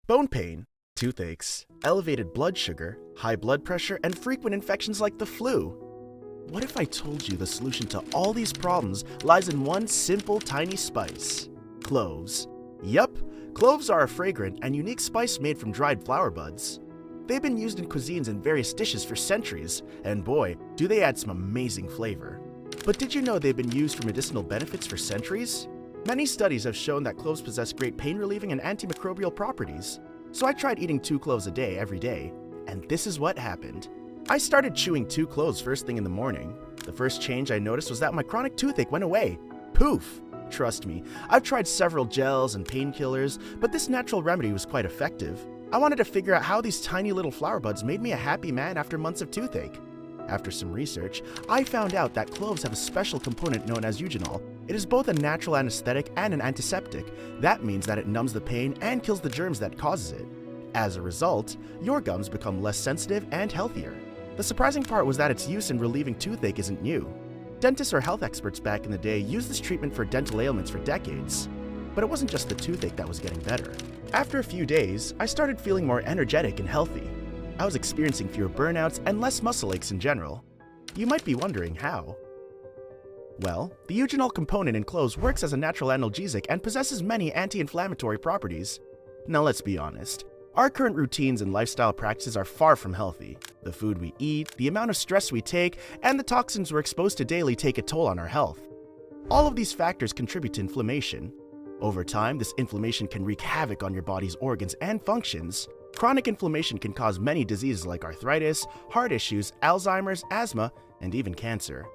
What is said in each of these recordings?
bone pain, toothaches, elevated blood sugar, high blood pressure, and frequent infections like the flu. What if I told you the solution to all these problems lies in one simple tiny spice? Cloves. Yup, cloves are a fragrant and unique spice made from dried flower buds. They've been used in cuisines and various dishes for centuries, and boy, do they add some amazing flavor. But did you know they've been used for medicinal benefits for centuries? Many studies have shown that cloves possess great pain-relieving and antimicrobial properties. So I tried eating 2 cloves a day every day, and this is what happened. I started chewing 2 cloves first thing in the morning. The first change I noticed was that my chronic toothache went away. Poof! Trust me, I've tried several gels and painkillers, but this natural remedy was quite effective. I wanted to figure out how these tiny little flower buds made me a happy man after months of toothache. After some research, I found out that cloves have a special component known as eugenol. It is both a natural anesthetic and an antiseptic. That means that it numbs the pain and kills the germs that causes it. As a result, your gums become less sensitive and healthier. The surprising part was that its use in relieving toothache isn't new. Dentists or health experts back in the day used this treatment for dental ailments for decades. But it wasn't just the toothache that was getting better. After a few days, I started feeling more energetic and healthy. I was experiencing fewer burnouts and less muscle aches in general. You might be wondering how. Well, the eugenol component in cloves works as a natural analgesic and possesses many anti-inflammatory properties. Now let's be honest. Our current routines and lifestyle practices are far from healthy. The food we eat, the amount of stress we take, and the toxins we're exposed to daily take a toll on our health. All of these factors contribute to inflammation. Over time, this inflammation can wreak havoc on your body's organs and functions. Chronic inflammation can cause many diseases like arthritis, heart issues, Alzheimer's, asthma, and even cancer.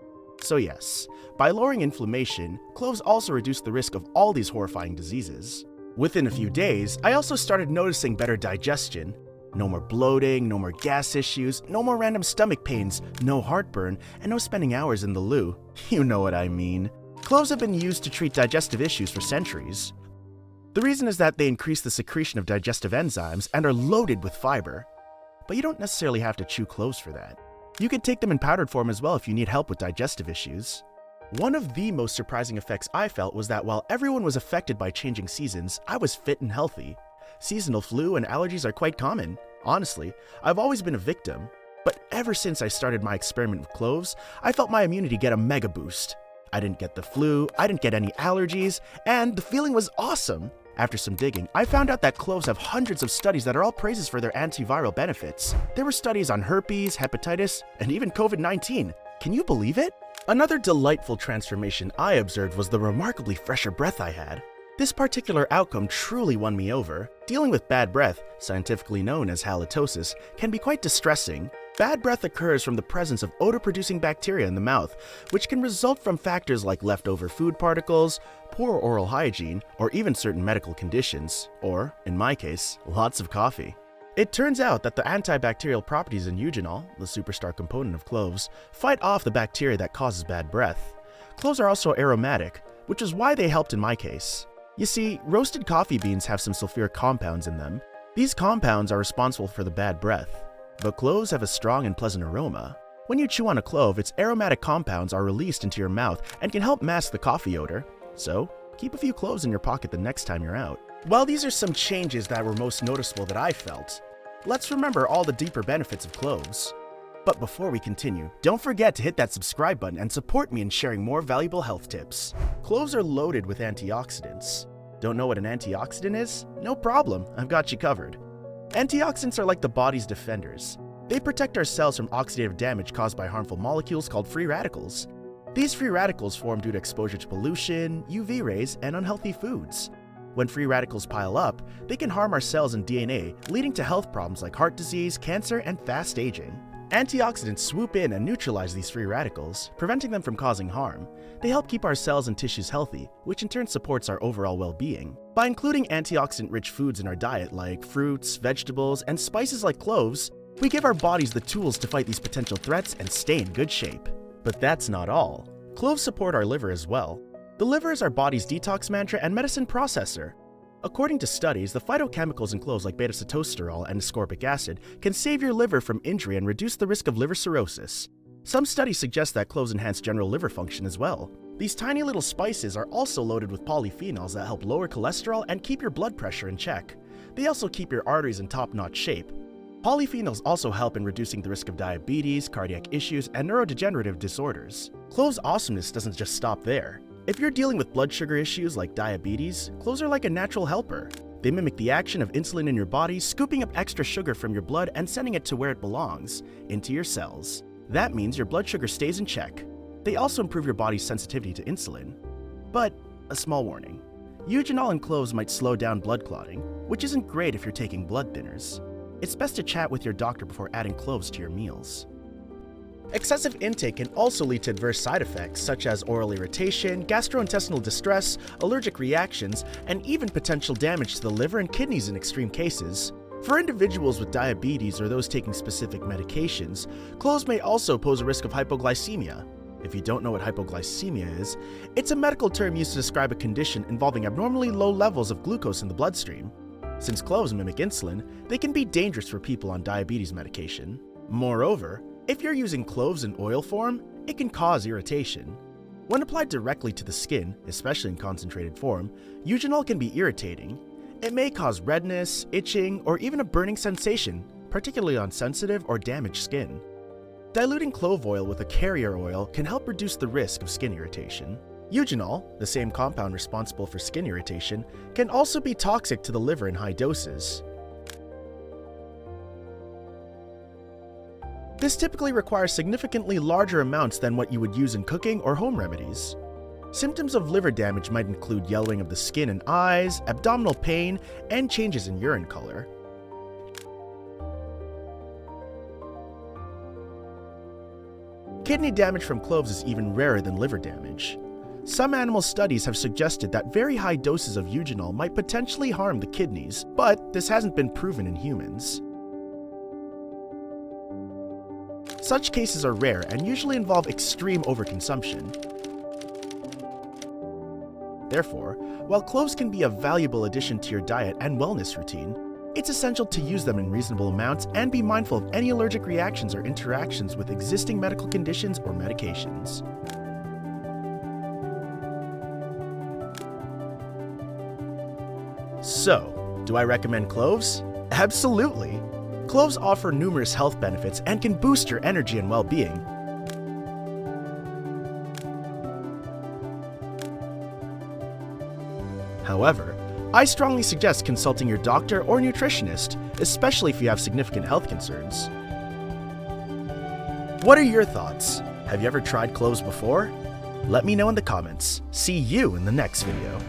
So yes, by lowering inflammation, cloves also reduce the risk of all these horrifying diseases. Within a few days, I also started noticing better digestion. No more bloating, no more gas issues, no more random stomach pains, no heartburn, and no spending hours in the loo. You know what I mean. Cloves have been used to treat digestive issues for centuries. The reason is that they increase the secretion of digestive enzymes and are loaded with fiber. But you don't necessarily have to chew cloves for that. You can take them in powdered form as well if you need help with digestive issues. One of the most surprising effects I felt was that while everyone was affected by changing seasons, I was fit and healthy. Seasonal flu and allergies are quite common. Honestly, I've always been a victim. But ever since I started my experiment with cloves, I felt my immunity get a mega boost. I didn't get the flu, I didn't get any allergies, and the feeling was awesome. After some digging, I found out that cloves have hundreds of studies that are all praises for their antiviral benefits. There were studies on herpes, hepatitis, and even COVID-19. Can you believe it? Another delightful transformation I observed was the remarkably fresher breath I had. This particular outcome truly won me over. Dealing with bad breath, scientifically known as halitosis, can be quite distressing. Bad breath occurs from the presence of odor-producing bacteria in the mouth, which can result from factors like leftover food particles, poor oral hygiene, or even certain medical conditions, or, in my case, lots of coffee. It turns out that the antibacterial properties in eugenol, the superstar component of cloves, fight off the bacteria that causes bad breath. Cloves are also aromatic, which is why they helped in my case. You see, roasted coffee beans have some sulfuric compounds in them. These compounds are responsible for the bad breath. But cloves have a strong and pleasant aroma. When you chew on a clove, its aromatic compounds are released into your mouth and can help mask the coffee odor. So, keep a few cloves in your pocket the next time you're out. While these are some changes that were most noticeable that I felt, let's remember all the deeper benefits of cloves. But before we continue, don't forget to hit that subscribe button and support me in sharing more valuable health tips. Cloves are loaded with antioxidants. Don't know what an antioxidant is? No problem, I've got you covered. Antioxidants are like the body's defenders. They protect our cells from oxidative damage caused by harmful molecules called free radicals. These free radicals form due to exposure to pollution, UV rays, and unhealthy foods. When free radicals pile up, they can harm our cells and DNA, leading to health problems like heart disease, cancer, and fast aging. Antioxidants swoop in and neutralize these free radicals, preventing them from causing harm. They help keep our cells and tissues healthy, which in turn supports our overall well-being. By including antioxidant-rich foods in our diet like fruits, vegetables, and spices like cloves, we give our bodies the tools to fight these potential threats and stay in good shape. But that's not all. Cloves support our liver as well. The liver is our body's detox mantra and medicine processor. According to studies, the phytochemicals in cloves like beta-sitosterol and ascorbic acid can save your liver from injury and reduce the risk of liver cirrhosis. Some studies suggest that cloves enhance general liver function as well. These tiny little spices are also loaded with polyphenols that help lower cholesterol and keep your blood pressure in check. They also keep your arteries in top-notch shape. Polyphenols also help in reducing the risk of diabetes, cardiac issues, and neurodegenerative disorders. Cloves' awesomeness doesn't just stop there. If you're dealing with blood sugar issues like diabetes, cloves are like a natural helper. They mimic the action of insulin in your body, scooping up extra sugar from your blood and sending it to where it belongs, into your cells. That means your blood sugar stays in check. They also improve your body's sensitivity to insulin. But a small warning. Eugenol and cloves might slow down blood clotting, which isn't great if you're taking blood thinners. It's best to chat with your doctor before adding cloves to your meals. Excessive intake can also lead to adverse side effects such as oral irritation, gastrointestinal distress, allergic reactions, and even potential damage to the liver and kidneys in extreme cases. For individuals with diabetes or those taking specific medications, cloves may also pose a risk of hypoglycemia. If you don't know what hypoglycemia is, it's a medical term used to describe a condition involving abnormally low levels of glucose in the bloodstream. Since cloves mimic insulin, they can be dangerous for people on diabetes medication. Moreover, if you're using cloves in oil form, it can cause irritation. When applied directly to the skin, especially in concentrated form, eugenol can be irritating. It may cause redness, itching, or even a burning sensation, particularly on sensitive or damaged skin. Diluting clove oil with a carrier oil can help reduce the risk of skin irritation. Eugenol, the same compound responsible for skin irritation, can also be toxic to the liver in high doses. This typically requires significantly larger amounts than what you would use in cooking or home remedies. Symptoms of liver damage might include yellowing of the skin and eyes, abdominal pain, and changes in urine color. Kidney damage from cloves is even rarer than liver damage. Some animal studies have suggested that very high doses of eugenol might potentially harm the kidneys, but this hasn't been proven in humans. Such cases are rare and usually involve extreme overconsumption. Therefore, while cloves can be a valuable addition to your diet and wellness routine, it's essential to use them in reasonable amounts and be mindful of any allergic reactions or interactions with existing medical conditions or medications. So, do I recommend cloves? Absolutely! Cloves offer numerous health benefits and can boost your energy and well-being. However, I strongly suggest consulting your doctor or nutritionist, especially if you have significant health concerns. What are your thoughts? Have you ever tried cloves before? Let me know in the comments. See you in the next video.